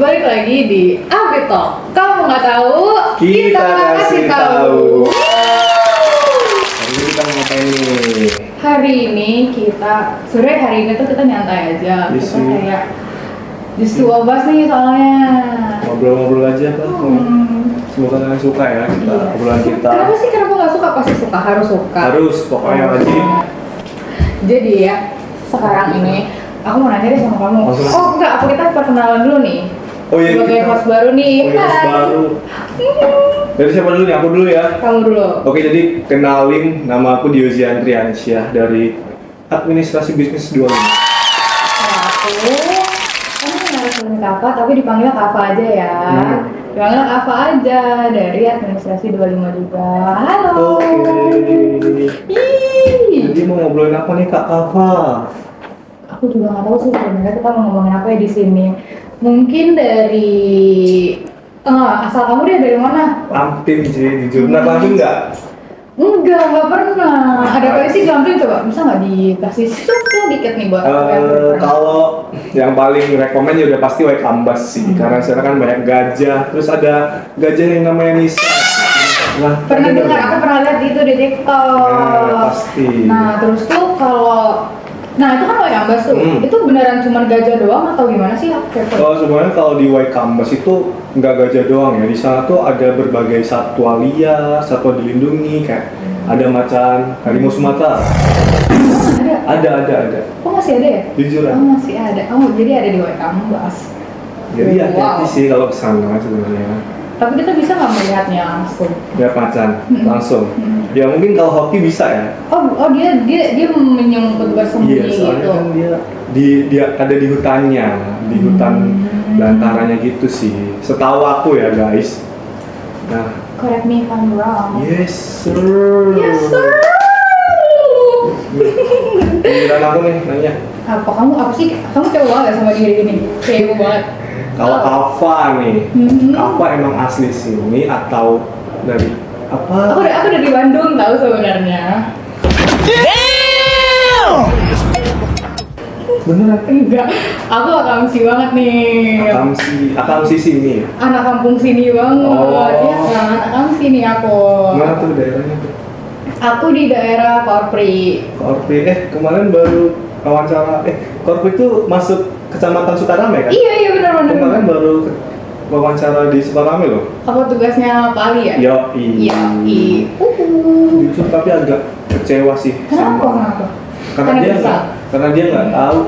balik lagi di Update Talk. Kamu nggak tahu, kita kasih tahu. Hari ini kita mau ngapain nih? Hari ini sebenarnya hari ini tuh kita nyantai aja. Yes, Kita kayak justru obas nih soalnya. Ngobrol-ngobrol aja kan. Semoga kalian suka ya kita obrolan kita. Kenapa nggak suka? Pasti suka, harus suka. Harus, pokoknya wajib. Jadi ya, sekarang ini aku mau nanya deh sama kamu. Aku kita perkenalan dulu nih. Oh iya, sebagai host baru nih. Host baru. Dari siapa dulu nih? Aku dulu ya. Kamu dulu. Oke, jadi kenalin, nama aku Diozian Triansyah dari Administrasi Bisnis 25. Kamu narasumber Kava, tapi dipanggil Kava aja ya. Dipanggil Kava aja dari Administrasi 25 juga. Halo. Oke. Jadi mau ngobrolin apa nih Kak Kava? Aku juga nggak tahu sih sebenarnya kita mau ngomongin apa ya di sini. Mungkin dari asal kamu deh dari mana? Lampin sih, jujur. Pernah lampin nggak? Nggak pernah. Ada apa sih Lampin, coba bisa nggak dikasih tuh dikit nih buat aku yang belum pernah. Kalau yang paling rekomen ya udah pasti Waikambas sih, karena sekarang kan banyak gajah. Terus ada gajah yang namanya Nisa. Nah, pernah dengar, aku pernah lihat itu di TikTok. Pasti. Nah terus tuh itu kan Waikambas tuh, itu beneran cuma gajah doang atau gimana sih? Kalau sebenarnya kalau di Waikambas itu nggak gajah doang ya, di sana tuh ada berbagai satwa liar, satwa dilindungi kayak ada macan harimau Sumatera. Ada. Oh masih ada ya? Jujur ya? Oh masih ada. Oh jadi ada di Waikambas. Jadi hati-hati sih kalau kesana sebenarnya. Tapi kita bisa nggak melihatnya langsung? Lihat macan langsung. Ya mungkin kalau hoki bisa ya. Oh dia menyangkut bersembunyi Iya, soalnya gitu. kan dia ada di hutannya, di hutan belantaranya gitu sih. Setahu aku ya guys. Nah, correct me if I'm wrong. yes sir. Yes sir. Giliran aku nih nanya. Apa sih? Kamu cowok banget sama diri ini? Kayak gue banget. Kalau Kava nih, Kava emang asli sini atau dari apa? Aku dari Bandung tahu sebenarnya. Beneran? Enggak, aku akamsi banget nih. Akamsi sini. Anak kampung sini banget, ya kan? Akamsi nih aku. Mana tuh daerahnya tuh? Aku di daerah Korpri. Kemarin baru wawancara. Korpri itu masuk Kecamatan Sukarame kan? Iya benar. Kemarin baru wawancara di Sukarame loh. Apa tugasnya Pak Ali ya? Yoi. Jujur tapi agak kecewa sih. Kenapa? Karena dia nggak tahu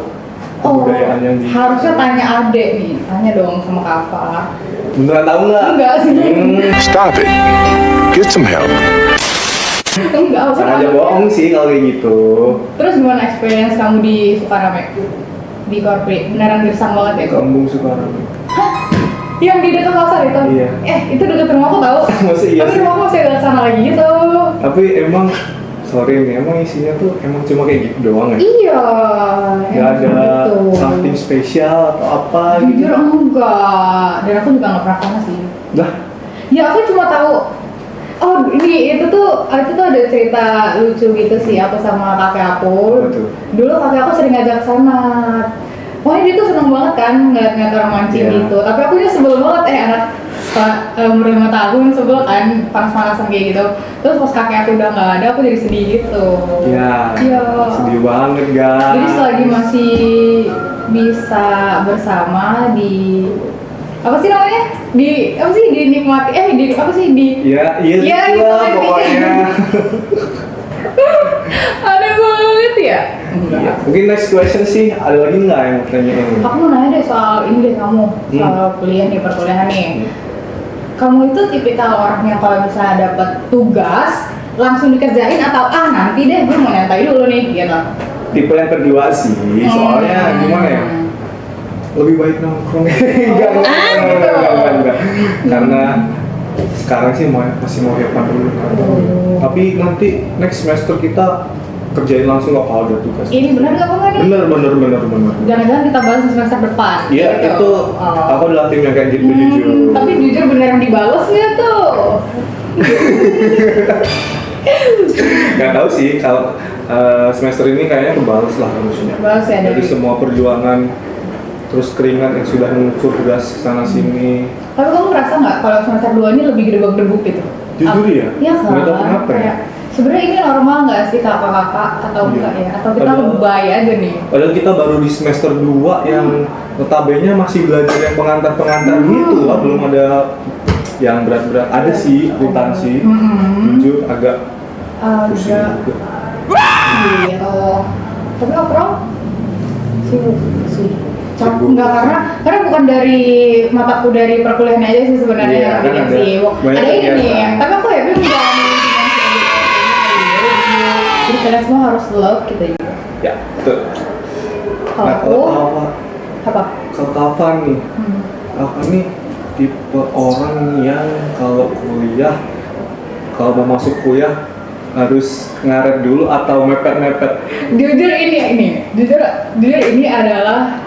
kebudayaan yang di. Harusnya tanya Ade nih, tanya dong sama Kava. Beneran tahu nggak? Enggak sih. Stop it. Get some help. Enggak, Jangan aja bohong sih kalau kayak gitu. Terus gimana experience kamu di Sukarame? Di Korpri, beneran gersang banget ya? Kampung Sukarame. Yang di dekat pasar itu? Iya. Itu dekat rumahku tahu. Masa iya Tapi sih? rumahku masih dekat sana lagi gitu. Tapi emang sorry nih, emang isinya tuh emang cuma kayak gitu doang ya? Iya. Nggak ada gitu. something spesial atau apa gitu? Jujur enggak. Dan aku juga nggak pernah sana sih. Lah, Ya aku cuma tahu. Oh itu tuh ada cerita lucu gitu sih aku sama kakek aku. Apa tuh? Dulu kakek aku sering ngajak sana. Wah dia tuh seneng banget kan ngeliat orang mancing Iya. gitu. Tapi aku sebel banget anak umur 5 tahun sebel kan panas-panasan kayak gitu. Terus pas kakek aku udah nggak ada aku jadi sedih gitu. ya, Iya. sedih banget guys. Jadi selagi masih bisa bersama di apa sih namanya? Dinikmati Iya Iya, gitu lah gitu. pokoknya. Ada banget ya? Iya. Mungkin next question sih, ada lagi nggak yang mau tanyain? Aku mau nanya deh soal ini deh kamu, soal kuliah nih, perkuliahan nih. Kamu itu tipikal orang yang kalau misalnya dapat tugas langsung dikerjain atau nanti deh gue mau nyantai dulu nih gitu. Tipe yang kedua sih, soalnya gimana ya? Lebih baik nongkrong. Enggak. Karena sekarang sih masih mau hebat dulu kan. Tapi nanti next semester kita kerjain langsung nggak kalau ada tugas. Ini benar nggak apa nih? Bener. Jangan-jangan kita bahas di semester depan. Iya gitu. itu aku adalah tim yang kayak gitu jujur. Tapi jujur beneran dibales nggak tuh? Nggak tahu sih kalau semester ini kayaknya kebales lah harusnya. Kebales ya, Dari dari- semua perjuangan terus keringat yang sudah mengucur deras kesana sini. Tapi kamu merasa nggak kalau semester 2 ini lebih gedebak-gedebuk gitu? Jujur ya? Iya kan? Nggak tahu kenapa ya. Kayak, sebenarnya ini normal nggak sih kakak-kakak atau Iya. enggak ya? Atau kita Padahal- lebay aja nih? Padahal kita baru di semester 2 yang notabene masih belajar yang pengantar-pengantar gitu lah, belum ada yang berat-berat. Ada sih akuntansi, jujur agak pusing Agak juga. gitu. Tapi overall sibuk sih. Sibuk. Enggak, karena bukan dari mataku dari perkuliahan aja sih sebenarnya Iya, yang kan bikin ada sibuk. banyak Ada ini nih, kegiatan. tapi aku happy menjalani jadi kalian semua harus love kita juga. Ya, betul. Kalau Nah, aku apa? kalau Kavan nih, Kavan nih tipe orang yang kalau kuliah, kalau mau masuk kuliah harus ngaret dulu atau mepet-mepet. Jujur jujur ini adalah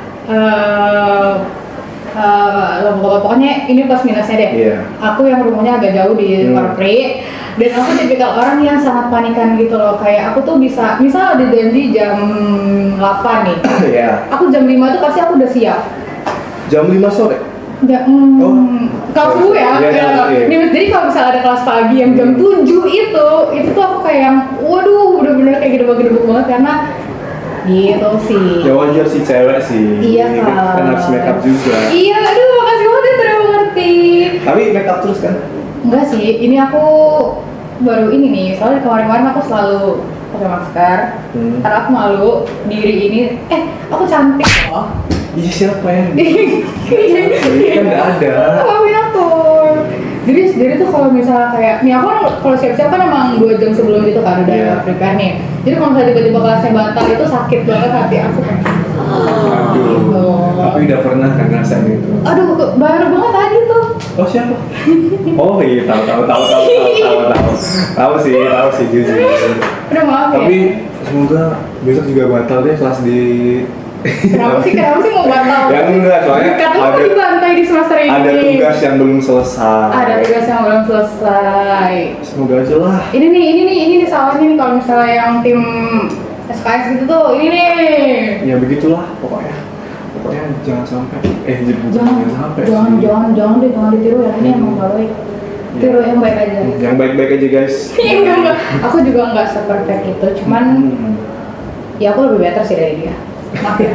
pokoknya ini plus minusnya deh. Iya. Aku yang rumahnya agak jauh di Korpri dan aku tipikal orang yang sangat panikan gitu loh. Kayak aku tuh bisa, misal ada janji jam 8 nih, Iya. aku jam 5 tuh pasti aku udah siap. Jam 5 sore. Kelas dulu ya, Iya, iya. jadi kalau misalnya ada kelas pagi yang jam 7 itu tuh aku kayak yang, waduh bener-bener kayak gedebak-gedebak banget karena gitu sih. Ya wajar sih cewek sih. Iya Ini kan. kan harus make up juga. Iya, aduh makasih banget ya sudah mengerti. Tapi make up terus kan? Enggak sih, ini aku baru ini nih, soalnya kemarin-kemarin aku selalu pakai masker karena aku malu diri ini, aku cantik loh. Iya siapa yang? Kan nggak ada. Maafin aku. Jadi tuh kalau misalnya kayak, nih aku kan kalau siap-siap kan emang 2 jam sebelum itu kan udah Iya. prepare nih. Jadi kalau misalnya tiba-tiba kelasnya batal itu sakit banget hati aku kan. Aduh. Tapi udah pernah kan ngerasain itu. Aduh, baru banget tadi tuh. Oh siapa? Oh iya tahu sih jujur. Udah maaf ya. Tapi semoga besok juga batal deh kelas di. Kenapa sih mau batal? Ya enggak, soalnya Katanya mau ada dibantai di semester ini. ada tugas yang belum selesai. Ada tugas yang belum selesai. Semoga aja lah. Ini nih salahnya nih kalau misalnya yang tim SKS gitu tuh, ini nih. Ya begitulah pokoknya jangan sampai sampai Jangan ditiru ya, ini emang gak baik. Tiru yang baik aja. yang baik-baik aja guys. Enggak. Aku juga nggak seperfect itu, cuman ya aku lebih better sih dari dia. Maaf ya.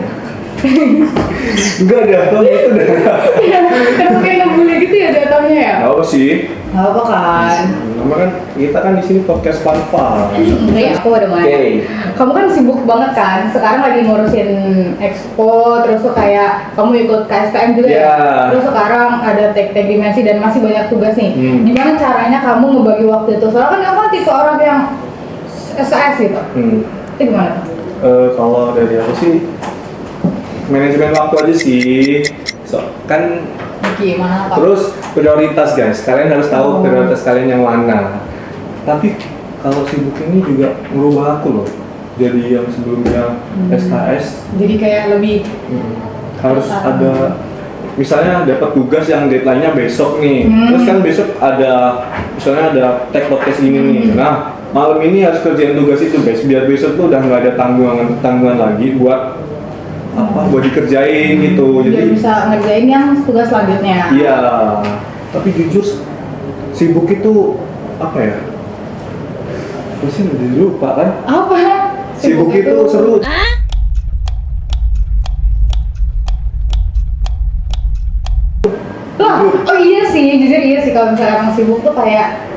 Enggak ada tuh itu dah. Kenapa kayak ngebully gitu ya jatuhnya ya? Nggak apa sih. Nggak apa kan? Nama kan kita kan di sini podcast Panpa. Enggak ya, aku udah mulai. Oke. Kamu kan sibuk banget kan? Sekarang lagi ngurusin expo, terus tuh kayak kamu ikut KSPM juga ya? Iya. Terus sekarang ada tag dimensi dan masih banyak tugas nih. Gimana caranya kamu ngebagi waktu itu? Soalnya kan kamu kan tipe orang yang SKS gitu. Itu gimana? Kalau dari aku sih manajemen waktu aja sih. Kan Gimana Pak? terus prioritas guys, kalian harus tahu prioritas kalian yang mana. Tapi kalau sibuk ini juga merubah aku loh. Jadi yang sebelumnya SKS Jadi kayak lebih harus ada, misalnya dapat tugas yang deadline-nya besok nih. Terus kan besok ada, misalnya ada tag podcast ini nih. Nah, malam ini harus kerjain tugas itu guys, biar besok tuh udah nggak ada tanggungan lagi buat buat dikerjain gitu. biar Jadi bisa ngerjain yang tugas selanjutnya. iya, tapi jujur sibuk itu apa ya? Aku sih udah lupa kan. Apa? Sibuk itu seru. Lah, oh iya sih, jujur iya sih kalau misalnya emang sibuk tuh kayak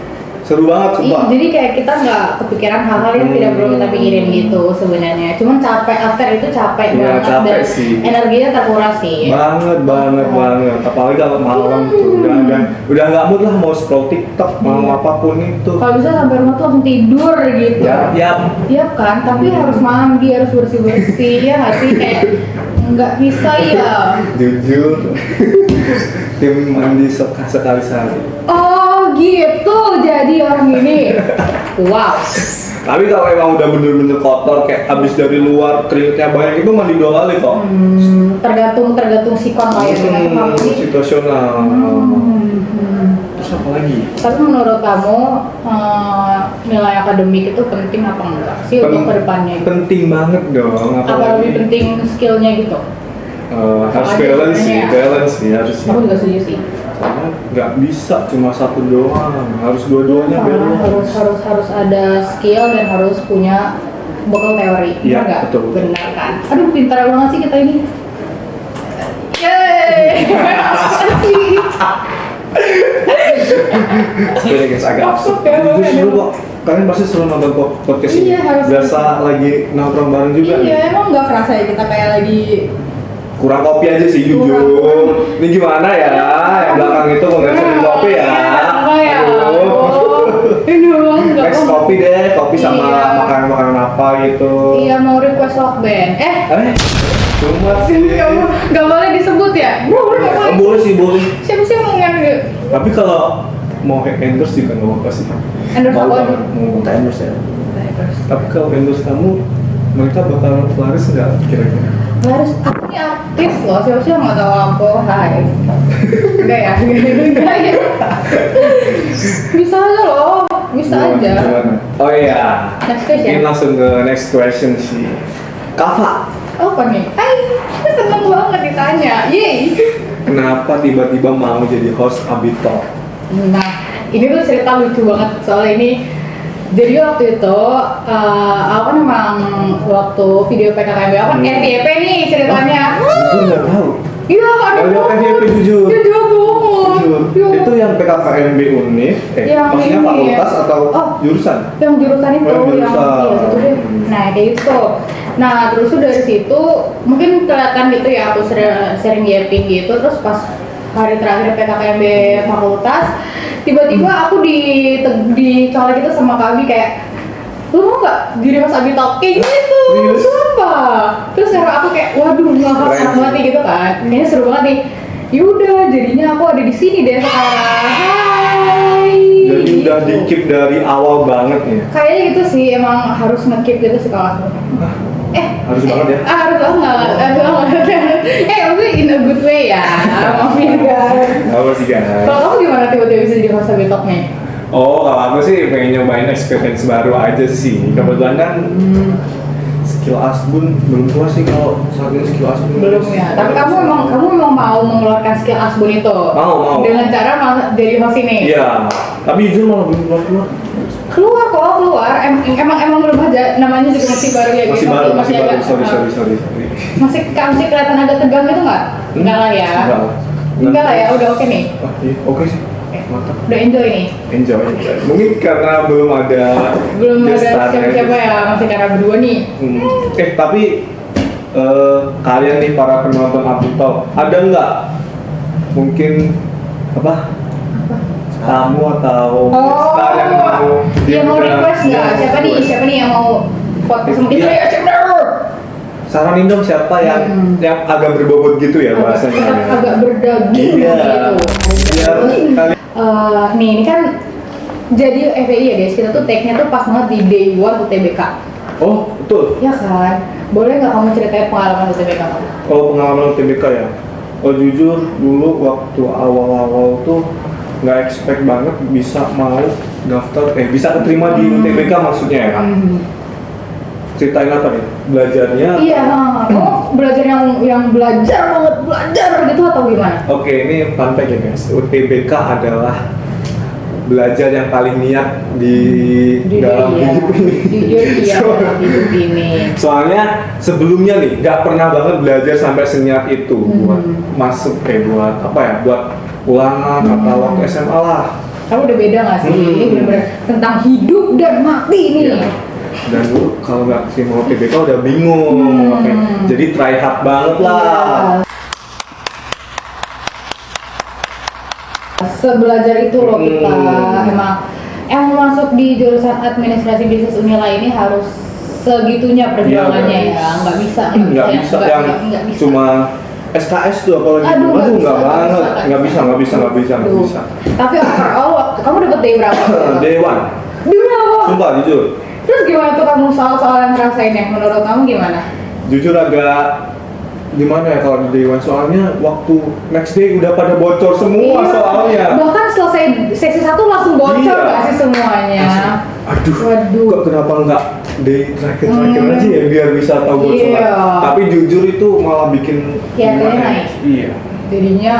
Seru banget sumpah. jadi kayak kita nggak kepikiran hal-hal yang tidak perlu kita pikirin gitu sebenarnya. Cuman capek, after itu capek Iya, banget capek dan sih. energinya terkuras sih. Banget. Apalagi kalau malam tuh udah nggak mood lah mau scroll TikTok, mau apapun itu. Kalau bisa sampai rumah tuh langsung tidur gitu. Ya. Iya kan, tapi harus mandi, harus bersih-bersih ya nggak sih? Kayak nggak bisa ya. Jujur. Tim mandi sekali-sekali. Oh gitu, jadi orang ini. Wow. Tapi kalau emang udah bener-bener kotor kayak habis dari luar keringetnya banyak itu mandi 2 kali kok. Tergantung sikon lah ya dengan kamu ini. Situasional. Terus apa lagi? Tapi menurut kamu nilai akademik itu penting apa enggak sih untuk kedepannya? Gitu? Penting banget dong. Apa lebih penting skillnya gitu? harus Sama aja balance sih, sebenarnya. balance sih harus. Aku juga setuju sih. Karena nggak bisa cuma satu doang, harus dua-duanya balance. harus ada skill dan harus punya bekal teori. Iya, Benar nggak? betul. Benar kan? Aduh, pintar banget sih kita ini. Yeay. Sebenarnya guys agak absurd. Absurd ya, Itu makanya. seru kok. Kalian pasti selalu nonton podcast ini. Iya, harus. Berasa lagi nongkrong bareng juga nih. Iya, emang nggak kerasa ya kita kayak lagi Kurang kopi aja sih jujur. Kurang. Ini gimana ya? Yang belakang itu mau ngajarin kopi ya. Apa ya? Aduh. Ini dong, nggak Next mau. kopi deh, kopi sama Iya. makanan-makanan apa gitu. Iya, mau request lock band. Cuma sih. Nggak boleh disebut ya? Boleh, nggak boleh. Boleh sih, boleh. Siapa sih yang mau ngambil? Tapi kalau mau endorse juga nggak apa-apa sih. Endorse Mau apa? banget, mau buka endorse ya. Tapi kalau endorse kamu, mereka bakal laris nggak kira-kira? Harus aku nih artis loh, siapa sih yang nggak tahu aku? Hai. Enggak ya, enggak ya. Bisa aja loh, bisa aja. Gimana? Oh iya. Next question. Mungkin langsung ke next question sih. Kava, Apa nih? Hai, aku seneng banget ditanya. Yeay. kenapa tiba-tiba mau jadi host Abito? Nah, ini tuh cerita lucu banget soal ini. Jadi waktu itu, aku kan emang waktu video PKKMB, aku kan FYP nih ceritanya. Jujur nggak tahu. Iya, ada Nggak lihat FYP jujur. Iya, jauh banget. Jujur. Iya. Itu yang PKKMB Unif, Yang maksudnya ini fakultas ya. atau Oh. jurusan? Yang jurusan itu, Oh, yang jurusan. iya itu deh. Nah, kayak gitu. Nah, terus tuh dari situ mungkin kelihatan gitu ya, aku sering yaping gitu. Terus pas hari terakhir PKKMB fakultas, tiba-tiba aku dicolek gitu sama Kak Abi kayak, lu mau nggak jadi Mas Abi Talk kayak gitu, Serius? sumpah. Terus cara aku kayak, waduh ngakak Keren banget sih. nih gitu kan, kayaknya seru banget nih. Yaudah, jadinya aku ada di sini deh sekarang. Hai. Jadi udah Gitu. di keep dari awal banget ya. Kayaknya gitu sih, emang harus nge-keep gitu sih kalau aku. Harus banget ya. Harus banget, harus banget. Maksudnya in a good way ya, maafin guys. Apa sih guys? Kalau kamu gimana tiba-tiba bisa jadi host Abi Talk nih? Oh, kalau aku sih pengen nyobain experience baru aja sih. Kebetulan kan skill Asbun belum keluar sih kalau saat ini skill Asbun. Belum ya, tapi kamu emang mau mengeluarkan skill Asbun itu? Mau. Dengan cara jadi host ini? Iya, tapi jujur malah belum keluar. Keluar. Emang belum aja, namanya juga masih baru ya. Masih gitu. baru. agak- Sorry. Masih kelihatan agak tegang gitu nggak? Enggak lah ya. Enggak lah ya, udah oke nih. Oh, iya, oke sih. Mantap. Udah enjoy nih. Enjoy. Mungkin karena belum ada Belum ada guest star siapa-siapa ya, masih karena berdua nih. Tapi kalian nih para penonton Abito, ada nggak mungkin apa? Kamu atau star yang mau yang mau diundang? request nggak? Iya, Siapa nih yang mau podcast sama kita? Iya. Ya, siapa? Saranin dong siapa yang agak berbobot gitu ya bahasanya. Agak berdaging Iya. gitu. Biar kalian Nih, ini kan jadi FPI ya guys, kita tuh take-nya tuh pas banget di day 1 UTBK. Oh, betul. Ya kan? Boleh nggak kamu ceritain pengalaman UTBK kamu? Oh, pengalaman UTBK ya. Oh, jujur dulu waktu awal-awal tuh nggak expect banget bisa mau daftar, bisa keterima di UTBK maksudnya ya. Ceritain apa nih? Belajarnya? Iya, kamu belajar yang belajar gitu atau gimana? Oke, ini fun fact ya guys. UTBK adalah belajar yang paling niat di dalam iya. hidup ini. Jujur iya dalam hidup ini. Soalnya sebelumnya nih nggak pernah banget belajar sampai seniat itu buat masuk buat apa ya? Buat ulangan atau waktu SMA lah. Kamu udah beda nggak sih? Ini bener-bener tentang hidup dan mati nih. Iya. Dan dulu kalau nggak sih mau UTBK udah bingung mau ngapain. Jadi try hard banget lah. Sebelajar itu loh kita emang masuk di jurusan administrasi bisnis Unila ini harus segitunya perjuangannya Iya, ya, nggak bisa Nggak bisa yang nggak bisa. cuma SKS tuh apalagi. Aduh, Nggak banget. Nggak bisa. Aduh. Tapi overall waktu kamu dapet day berapa? Day one. Day berapa? Sumpah jujur. Terus gimana tuh kamu soal-soal yang ngerasainnya? Menurut kamu gimana? Jujur agak gimana ya kalau di Dewan, soalnya waktu next day udah pada bocor semua Iya, soalnya. bahkan selesai sesi 1 langsung bocor Iya. nggak sih semuanya? Aduh, Waduh. kok kenapa nggak day terakhir aja ya biar bisa tahu bocor. Iya. Tapi jujur itu malah bikin Iya, gimana ya? naik. Iya. Jadinya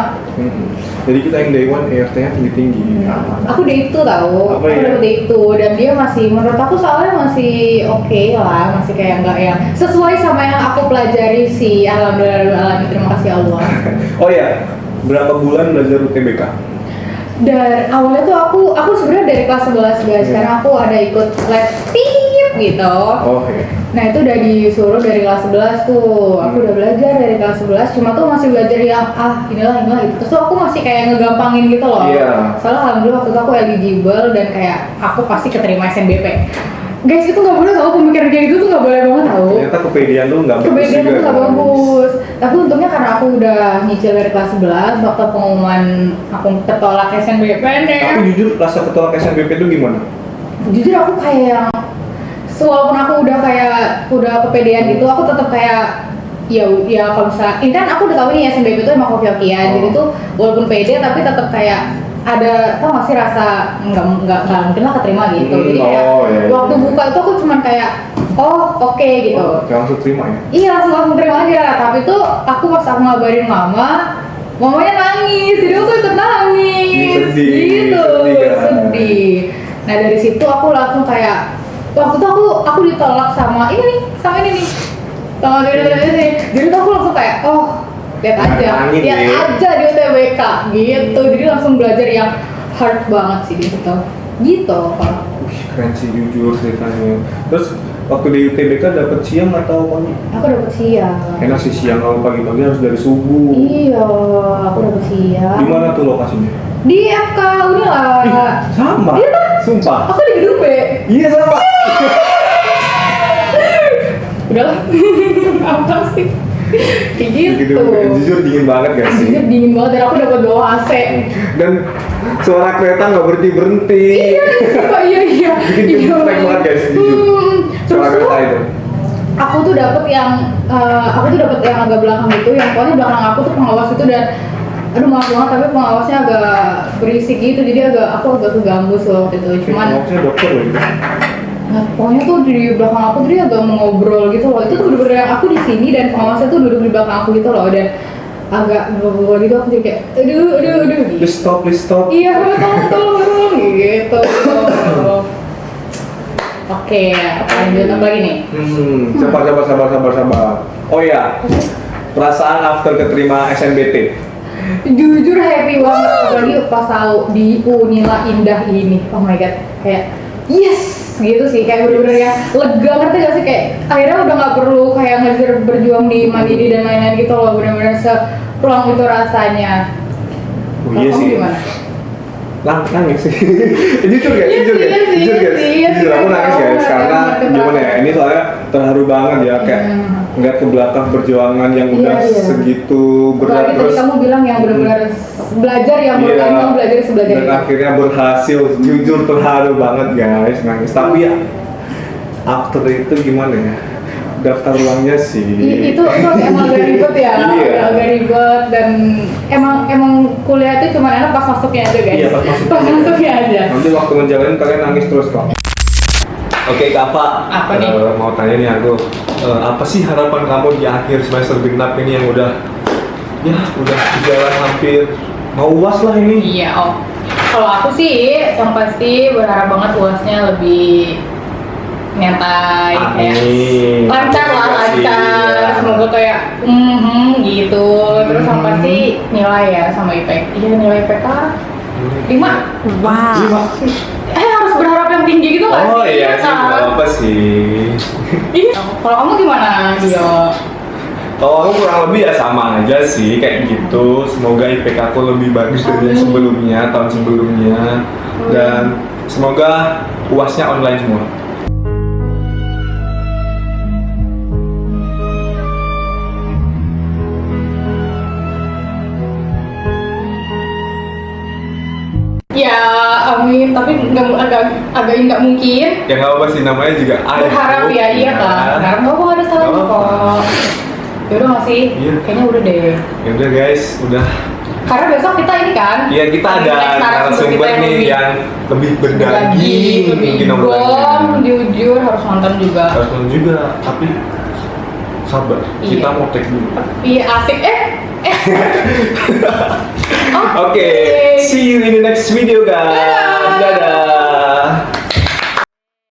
Jadi kita yang day one ERT-nya tinggi-tinggi. aku day 2 tahu, Apa aku ya? dapet day 2 dan dia masih, menurut aku soalnya masih oke lah, masih kayak nggak yang sesuai sama yang aku pelajari sih. Alhamdulillah, terima kasih Allah. Oh ya, berapa bulan belajar UTBK? Dan awalnya tuh aku sebenarnya dari kelas 11 guys, karena aku ada ikut les tip gitu. Oh iya. Nah itu udah disuruh dari kelas 11 tuh, aku udah belajar dari kelas 11, cuma tuh masih belajar yang inilah gitu. Terus tuh aku masih kayak ngegampangin gitu loh. Iya. Soalnya alhamdulillah waktu itu aku eligible dan kayak aku pasti keterima SNBP. Guys itu nggak boleh tau, pemikiran kayak gitu tuh nggak boleh banget tau. Ternyata kepedean tuh nggak bagus Kebedaannya juga. tuh nggak bagus. Tapi untungnya karena aku udah nyicil dari kelas 11, waktu pengumuman aku tertolak SNBP nih. Tapi jujur rasa ketolak SNBP itu gimana? Jujur aku kayak yang walaupun aku udah kepedean gitu, aku tetap kayak ya kalau misalnya ini kan aku udah tahu nih SNBP itu emang hoki-hokian, jadi tuh walaupun pede tapi tetap kayak ada, tau gak sih rasa nggak mungkin lah keterima gitu. Jadi kayak iya. waktu buka itu aku cuman kayak oke gitu. Kayak langsung terima ya? Iya langsung terima aja, tapi tuh aku pas aku ngabarin mamanya nangis, jadi aku ikut nangis. Sedih, gitu, sedih kan? sedih. Nah dari situ aku langsung kayak waktu itu aku ditolak sama ini nih, sama ini. Jadi tuh aku langsung kayak lihat aja di UTBK gitu. Jadi langsung belajar yang hard banget sih di situ. Gitu kalau. Wih, keren sih jujur ceritanya. Terus waktu di UTBK dapat siang atau pagi? Aku dapet siang. Enak sih siang, kalau pagi-pagi harus dari subuh. Iya, aku dapet siang. Di mana tuh lokasinya? Di FK Unila. Sama. Iya kan? Sumpah. Aku di gedung B. Iya sama. Udahlah. Apa sih? Kayak gitu. Jujur dingin banget gak sih? Jujur dingin banget dan aku dapat bawa AC. Dan suara kereta nggak berhenti. Iya. Bikin refleks banget guys, jujur. Suara Terus kereta itu. aku tuh dapet yang agak belakang gitu, yang pokoknya belakang aku tuh pengawas itu, dan aduh maaf banget tapi pengawasnya agak berisik gitu, jadi aku agak keganggu sih waktu itu. Cuman Maksudnya dokter loh gitu. nah, pokoknya tuh di belakang aku tuh dia agak mengobrol gitu loh. Itu tuh bener-bener aku di sini dan pengawasnya tuh duduk di belakang aku gitu loh, dan agak ngobrol gitu. Aku jadi kayak aduh Please stop. iya tolong gitu. Oke, lanjut apa lagi nih? Sabar. Oh ya, perasaan after keterima SNBT. Jujur happy banget, apalagi pas tahu di Unila Indah ini. Oh my god, kayak yes gitu sih, kayak bener-bener yang lega, ngerti gak sih, kayak akhirnya udah nggak perlu kayak ngejar berjuang di Mandiri dan lain-lain gitu loh, bener-bener sepeluang itu rasanya. Oh iya Kamu sih. gimana? Nangis sih. Jujur guys. Iya sih, Jujur aku nangis guys, karena gimana ya, ini soalnya terharu banget ya, kayak ngeliat ke belakang perjuangan yang udah Iya. segitu berat. Apalagi tadi Terus kamu bilang yang benar-benar belajar yang iya, kamu belajar sebelajar dan itu. akhirnya berhasil. Jujur terharu banget guys, nangis. Tapi ya after itu gimana ya, daftar uangnya sih Itu emang agak ribet ya, Iya. agak ribet, dan emang kuliah itu cuma enak pas masuknya aja guys. Iya, pas masuknya aja. nanti waktu ngejalanin kalian nangis terus kok. Oke Kak Pak, Apa nih? mau tanya nih aku, apa sih harapan kamu di akhir semester genap ini yang udah berjalan hampir mau UAS lah ini? Iya, kalau aku sih yang pasti berharap banget UASnya lebih nyantai, kayak Amin. lancar lah, Terima kasih. lancar. Semoga kayak gitu. Terus yang pasti nilai ya sama IPK. Iya, nilai IPK 5. Lima. Harus berharap yang tinggi gitu nggak Oh sih? iya sih, Kan? nggak apa sih. Iya. Kalau kamu gimana, Dio? Kalau aku kurang lebih ya sama aja sih kayak gitu. Semoga IPK aku lebih bagus dari yang sebelumnya, tahun sebelumnya, dan semoga UASnya online semua. Ya, amin. Tapi agak nggak mungkin. Ya nggak apa sih, namanya juga Berharap ya, iya kan. Berharap nggak ada salahnya Nggak apa-apa. kok. Yaudah nggak sih? Iya. Kayaknya udah deh. Ya udah guys, udah. Karena besok kita ini kan. Iya, kita ada next narasumber kita nih yang lebih berdaging, lebih mungkin gong, obrolannya. jujur harus nonton juga. Harus nonton juga, tapi sabar. Iya. Kita mau take dulu. Iya asik Oke, see you in the next video guys. Dadah.